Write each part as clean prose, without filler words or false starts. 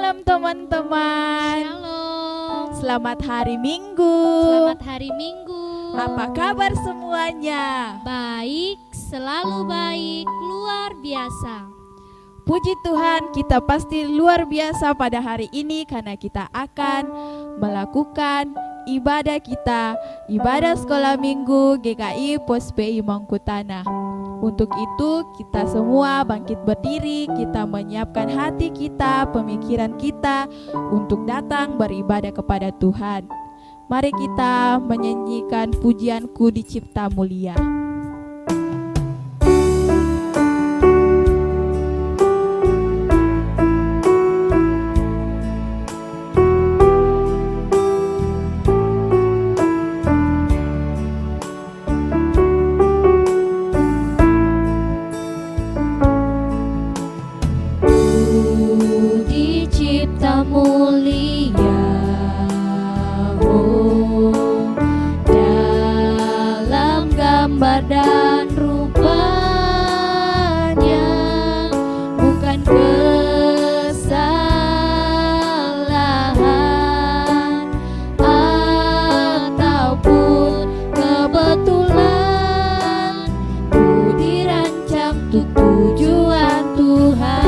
Shalom teman-teman. Shalom. Selamat hari Minggu. Selamat hari Minggu. Apa kabar semuanya? Baik, selalu baik, luar biasa. Puji Tuhan, kita pasti luar biasa pada hari ini karena kita akan melakukan ibadah kita, ibadah sekolah minggu GKI Pos PI Mangkutanah. Untuk itu kita semua bangkit berdiri, kita menyiapkan hati kita, pemikiran kita untuk datang beribadah kepada Tuhan. Mari kita menyanyikan pujianku dicipta mulia. Dicipta mulia, oh, dalam gambar dan rupanya, bukan kesalahan ataupun kebetulan, ku dirancang untuk tujuan Tuhan.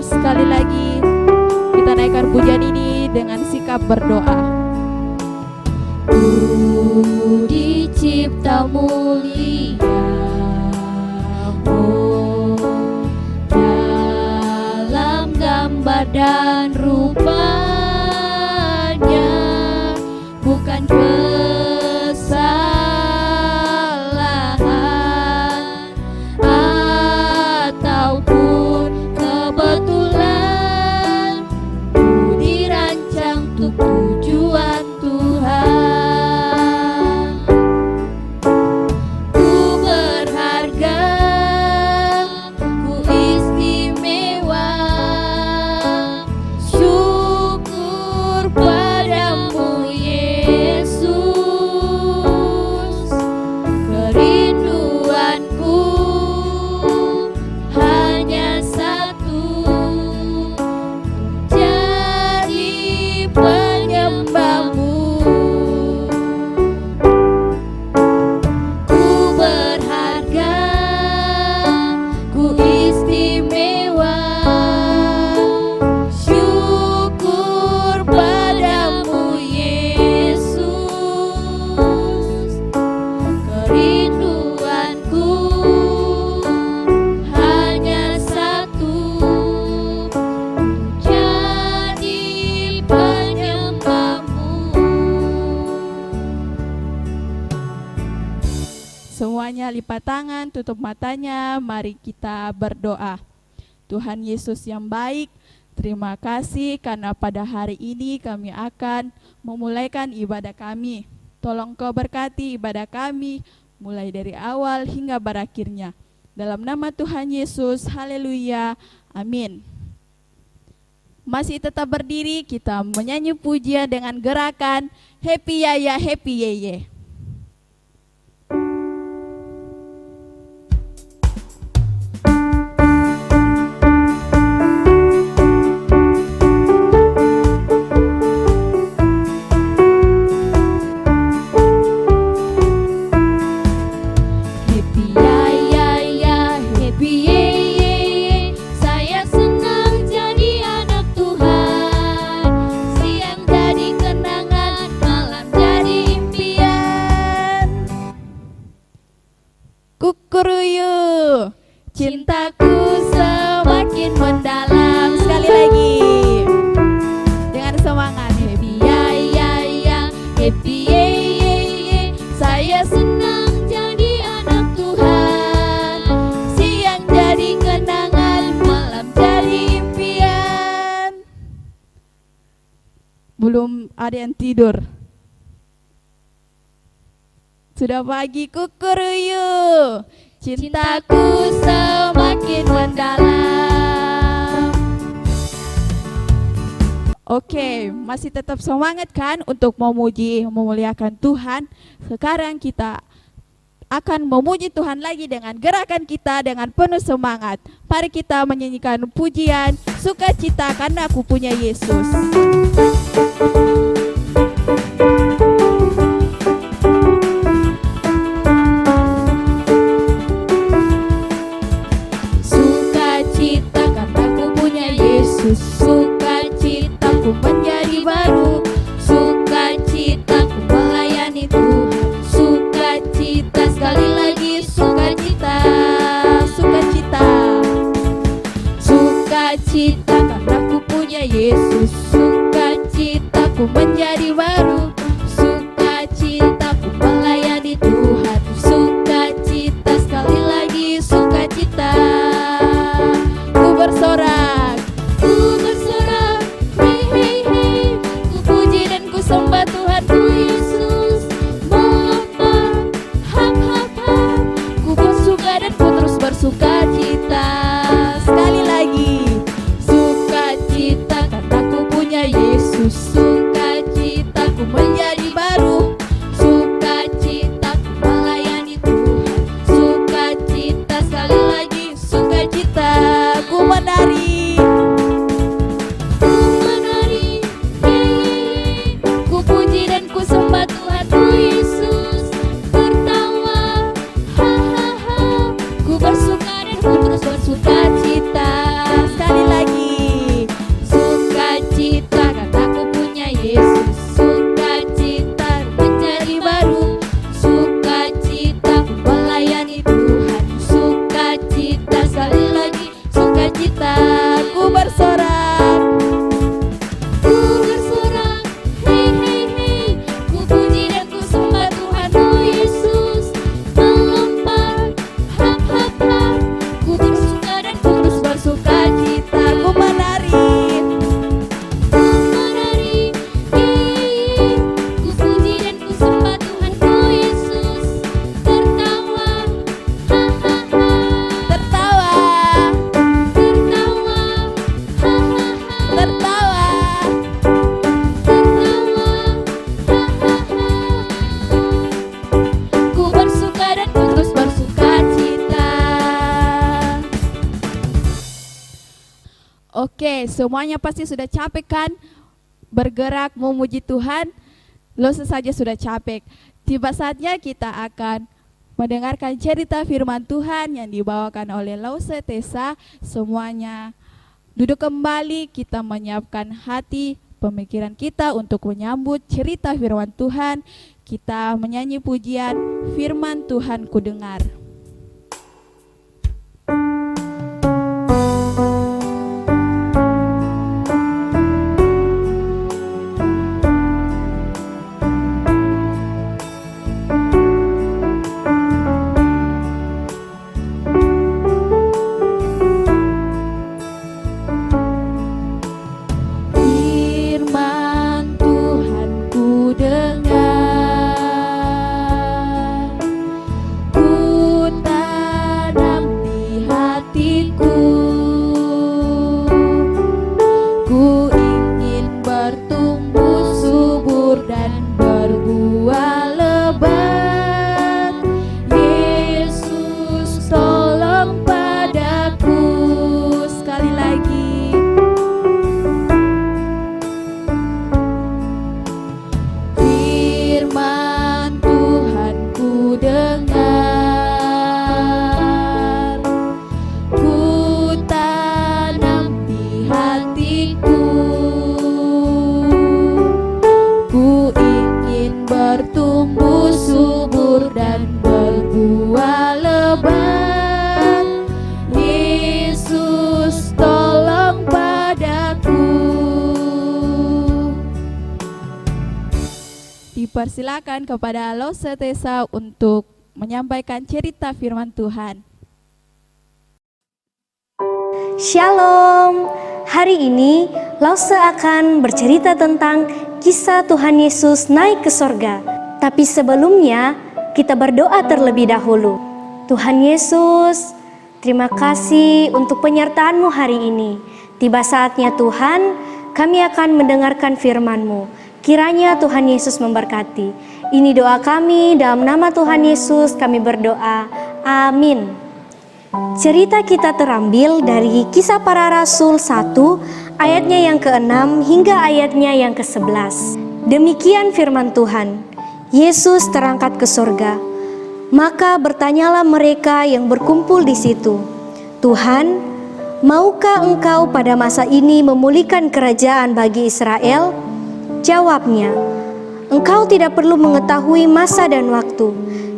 Sekali lagi kita naikkan pujian ini dengan sikap berdoa. Ku dicipta mulia, oh, dalam gambar dan rupanya, bukan kesalahan ataupun kebetulan, ku dirancang untuk tujuan Tuhan. Ku berharga, ku istimewa, syukur padamu Yesus. Kerinduanku hanya satu, jadi penyembahmu. Ku berharga, ku istimewa, syukur padamu Yesus. Kerinduanku hanya satu, jadi penyembahmu. Semuanya lipat tangan, tutup matanya, mari kita berdoa. Tuhan Yesus yang baik, terima kasih karena pada hari ini kami akan memulaikan ibadah kami. Tolong Kau berkati ibadah kami, mulai dari awal hingga berakhirnya. Dalam nama Tuhan Yesus, haleluya, amin. Masih tetap berdiri, kita menyanyi pujian dengan gerakan Happy Yaya, Happy Yeye. Happy ya ya ya, happy ye ye ye. Saya senang jadi anak Tuhan. Siang jadi kenangan, malam jadi impian. Kukuruyu, cintaku semakin mendalam. Sekali lagi, dengan semangat. Happy ya ya ya, happy ye ye ye. Saya senang jadi anak Tuhan. Siang jadi kenangan, malam jadi impian. belum ada yang tidur. Sudah pagi kukuruyu, cintaku semakin mendalam. Oke, masih tetap semangat kan untuk memuji, memuliakan Tuhan. Sekarang kita akan memuji Tuhan lagi dengan gerakan kita dengan penuh semangat. Mari kita menyanyikan pujian sukacita karena aku punya Yesus. Sukacita karena aku punya Yesus. Sukacitaku menjadi baru. Sukacitaku melayani Tuhan. Sukacita sekali lagi, sukacita, sukacita. Sukacita karena aku punya Yesus. Sukacitaku menjadi baru. Sukacitaku melayani Tuhan. Sukacita sekali lagi, sukacita. Ku bersorak, hei hei hei. Ku puji dan ku sembah Tuhanku Yesus. Melompat, hap hap hap. Ku bersuka dan ku terus bersuka cita. Sekali lagi, sukacita karena ku punya Yesus. Sukacitaku menjadi baru. Sukacitaku melayani Tuhan. Sukacita sekali lagi, sukacita. Ku menari, ku puji dan ku sembah Tuhanku Yesus. Tertawa, ha ha ha. Ku bersuka dan ku terus bersuka cita. Sekali lagi, sukacita karena aku punya Yesus. Sukacita menjadi baru. Sukacita ku melayani Tuhan. Sukacita sekali lagi, sukacita. Ku bersorak, hei hei hei. Ku puji dan ku sembah Tuhanku Yesus. Melompat, hap hap hap. Ku bersuka dan ku terus bersuka cita. Ku menari, hei. Ku puji dan ku sembah Tuhanku Yesus. Tertawa, ha ha ha. Tertawa, ha ha ha. Tertawa, ku bersuka dan ku terus bersuka cita. Oke, semuanya pasti sudah capek kan? Bergerak memuji Tuhan, Lose saja sudah capek. Tiba saatnya kita akan mendengarkan cerita firman Tuhan yang dibawakan oleh Lause Tessa. Semuanya duduk kembali, kita menyiapkan hati, pemikiran kita untuk menyambut cerita firman Tuhan. Kita menyanyi pujian firman Tuhan ku dengar. Persilakan kepada Lause Tessa untuk menyampaikan cerita firman Tuhan. Shalom, Hari ini Lause akan bercerita tentang kisah Tuhan Yesus naik ke sorga. Tapi sebelumnya kita berdoa terlebih dahulu. Tuhan Yesus, terima kasih untuk penyertaan-Mu hari ini. Tiba saatnya Tuhan, kami akan mendengarkan firman-Mu. Kiranya Tuhan Yesus memberkati. Ini doa kami, dalam nama Tuhan Yesus kami berdoa. Amin. Cerita kita terambil dari Kisah Para Rasul 1 ayatnya yang ke-6 hingga ayatnya yang ke-11. Demikian firman Tuhan. Yesus terangkat ke sorga. Maka bertanyalah mereka yang berkumpul di situ, Tuhan, maukah Engkau pada masa ini memulihkan kerajaan bagi Israel? Jawabnya, Engkau tidak perlu mengetahui masa dan waktu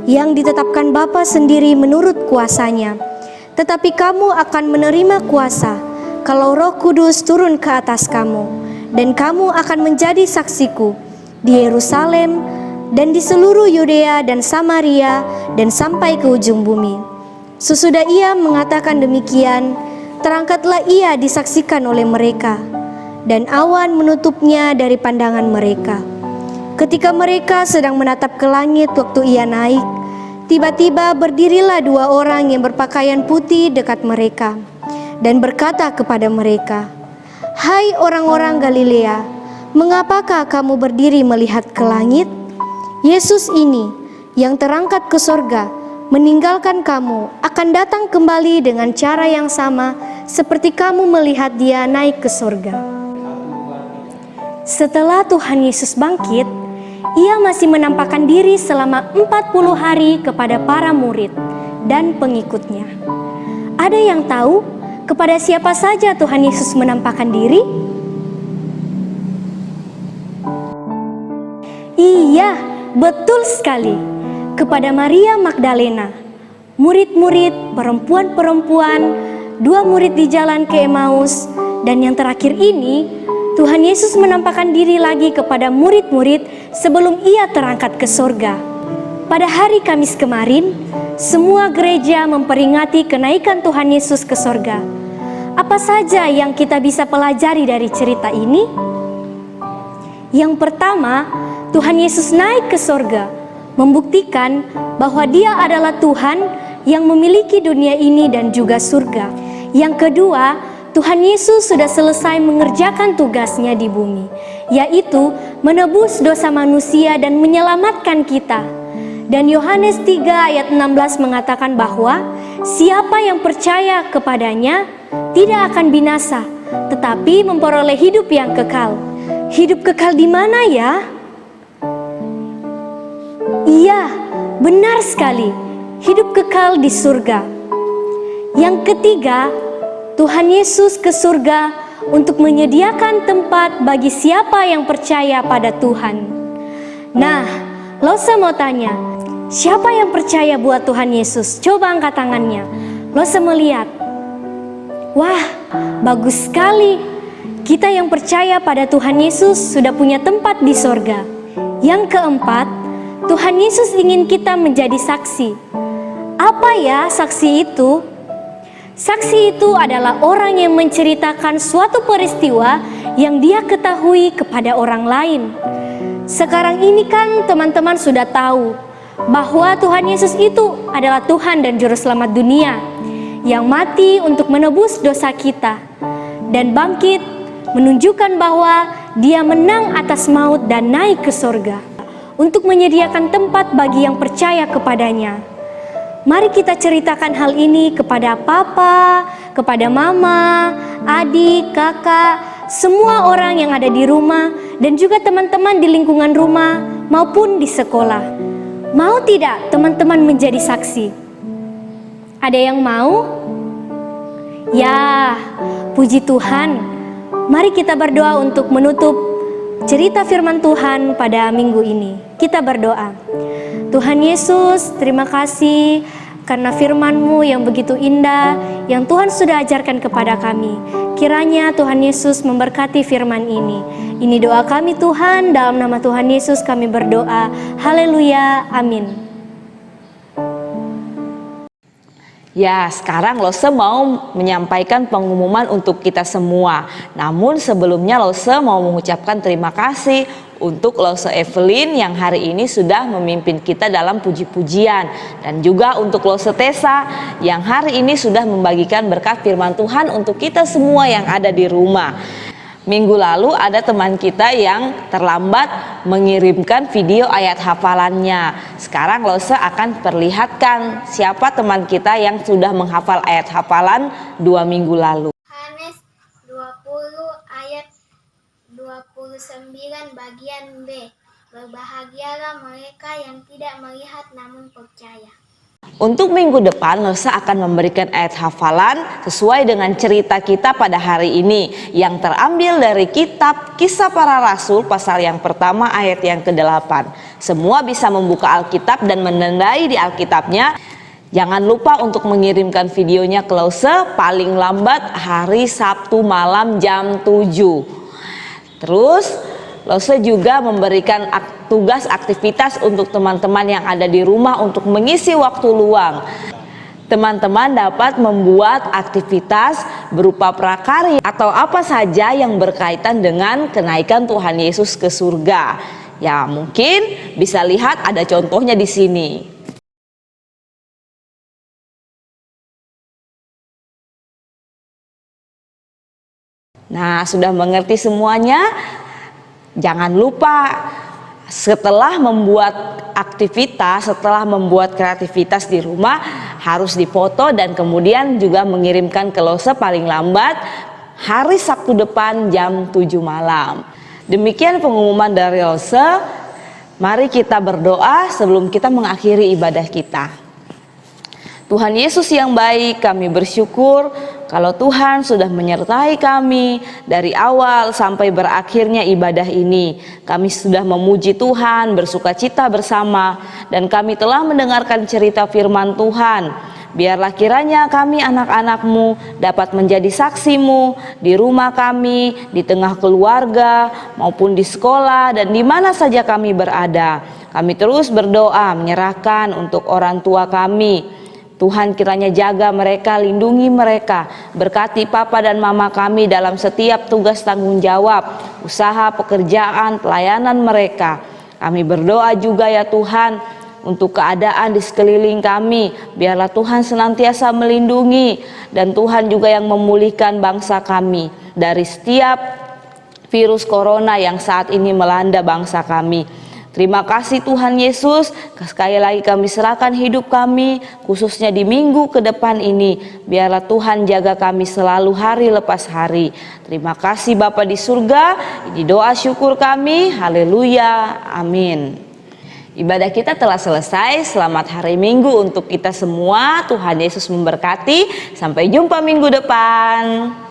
yang ditetapkan Bapa sendiri menurut kuasanya. Tetapi kamu akan menerima kuasa kalau Roh Kudus turun ke atas kamu, dan kamu akan menjadi saksiku di Yerusalem dan di seluruh Yudea dan Samaria dan sampai ke ujung bumi. Sesudah ia mengatakan demikian, terangkatlah ia disaksikan oleh mereka, dan awan menutupnya dari pandangan mereka. Ketika mereka sedang menatap ke langit waktu ia naik, tiba-tiba berdirilah dua orang yang berpakaian putih dekat mereka dan berkata kepada mereka, Hai orang-orang Galilea, mengapakah kamu berdiri melihat ke langit? Yesus ini yang terangkat ke sorga meninggalkan kamu akan datang kembali dengan cara yang sama seperti kamu melihat dia naik ke sorga. Setelah Tuhan Yesus bangkit, ia masih menampakkan diri selama 40 hari kepada para murid dan pengikutnya. Ada yang tahu kepada siapa saja Tuhan Yesus menampakkan diri? Iya, betul sekali. Kepada Maria Magdalena, murid-murid, perempuan-perempuan, 2 murid di jalan ke Emmaus, dan yang terakhir ini, Tuhan Yesus menampakkan diri lagi kepada murid-murid sebelum ia terangkat ke sorga. Pada hari Kamis kemarin, semua gereja memperingati kenaikan Tuhan Yesus ke sorga. Apa saja yang kita bisa pelajari dari cerita ini? Yang pertama, Tuhan Yesus naik ke sorga, membuktikan bahwa Dia adalah Tuhan yang memiliki dunia ini dan juga surga. Yang kedua, Tuhan Yesus sudah selesai mengerjakan tugasnya di bumi, yaitu menebus dosa manusia dan menyelamatkan kita. Dan Yohanes 3 ayat 16 mengatakan bahwa siapa yang percaya kepadanya tidak akan binasa, tetapi memperoleh hidup yang kekal. Hidup kekal di mana ya? Iya, benar sekali. Hidup kekal di surga. Yang ketiga, Tuhan Yesus ke surga untuk menyediakan tempat bagi siapa yang percaya pada Tuhan. Nah, Lause mau tanya, siapa yang percaya buat Tuhan Yesus? Coba angkat tangannya. Lause melihat. Wah, bagus sekali. Kita yang percaya pada Tuhan Yesus sudah punya tempat di sorga. Yang keempat, Tuhan Yesus ingin kita menjadi saksi. Apa ya saksi itu? Saksi itu adalah orang yang menceritakan suatu peristiwa yang dia ketahui kepada orang lain. Sekarang ini kan teman-teman sudah tahu bahwa Tuhan Yesus itu adalah Tuhan dan Juru Selamat dunia yang mati untuk menebus dosa kita dan bangkit menunjukkan bahwa Dia menang atas maut dan naik ke sorga untuk menyediakan tempat bagi yang percaya kepadanya. Mari kita ceritakan hal ini kepada papa, kepada mama, adik, kakak, semua orang yang ada di rumah dan juga teman-teman di lingkungan rumah maupun di sekolah. Mau tidak teman-teman menjadi saksi? Ada yang mau? Ya, puji Tuhan. Mari kita berdoa untuk menutup cerita firman Tuhan pada minggu ini. Kita berdoa. Tuhan Yesus, terima kasih karena firman-Mu yang begitu indah yang Tuhan sudah ajarkan kepada kami. Kiranya Tuhan Yesus memberkati firman ini. Ini doa kami Tuhan, dalam nama Tuhan Yesus kami berdoa. Haleluya, amin. Ya, sekarang Lose mau menyampaikan pengumuman untuk kita semua. Namun sebelumnya Lose mau mengucapkan terima kasih untuk Lose Evelyn yang hari ini sudah memimpin kita dalam puji-pujian. Dan juga untuk Lose Tessa yang hari ini sudah membagikan berkat firman Tuhan untuk kita semua yang ada di rumah. Minggu lalu ada teman kita yang terlambat mengirimkan video ayat hafalannya. Sekarang Lose akan perlihatkan siapa teman kita yang sudah menghafal ayat hafalan 2 minggu lalu. Yohanes 20 ayat 29 bagian B. Berbahagialah mereka yang tidak melihat namun percaya. Untuk minggu depan Lose akan memberikan ayat hafalan sesuai dengan cerita kita pada hari ini yang terambil dari kitab Kisah Para Rasul pasal yang pertama ayat yang ke-8. Semua bisa membuka Alkitab dan menandai di Alkitabnya. Jangan lupa untuk mengirimkan videonya ke Lose paling lambat hari Sabtu malam jam 7. Terus Lose juga memberikan tugas aktivitas untuk teman-teman yang ada di rumah untuk mengisi waktu luang. Teman-teman dapat membuat aktivitas berupa prakarya atau apa saja yang berkaitan dengan kenaikan Tuhan Yesus ke surga. Ya, mungkin bisa lihat ada contohnya di sini. Nah, sudah mengerti semuanya? Jangan lupa setelah membuat aktivitas, setelah membuat kreativitas di rumah harus dipoto dan kemudian juga mengirimkan ke Lose paling lambat hari Sabtu depan jam 7 malam. Demikian pengumuman dari Lose. Mari kita berdoa sebelum kita mengakhiri ibadah kita. Tuhan Yesus yang baik, kami bersyukur kalau Tuhan sudah menyertai kami dari awal sampai berakhirnya ibadah ini. Kami sudah memuji Tuhan, bersukacita bersama, dan kami telah mendengarkan cerita firman Tuhan. Biarlah kiranya kami anak-anak-Mu dapat menjadi saksi-Mu di rumah kami, di tengah keluarga, maupun di sekolah, dan di mana saja kami berada. Kami terus berdoa menyerahkan untuk orang tua kami. Tuhan kiranya jaga mereka, lindungi mereka, berkati papa dan mama kami dalam setiap tugas tanggung jawab, usaha, pekerjaan, pelayanan mereka. Kami berdoa juga ya Tuhan untuk keadaan di sekeliling kami, biarlah Tuhan senantiasa melindungi dan Tuhan juga yang memulihkan bangsa kami dari setiap virus corona yang saat ini melanda bangsa kami. Terima kasih Tuhan Yesus, sekali lagi kami serahkan hidup kami, khususnya di minggu ke depan ini. Biarlah Tuhan jaga kami selalu hari lepas hari. Terima kasih Bapa di surga, ini doa syukur kami, haleluya, amin. Ibadah kita telah selesai, selamat hari Minggu untuk kita semua, Tuhan Yesus memberkati, sampai jumpa minggu depan.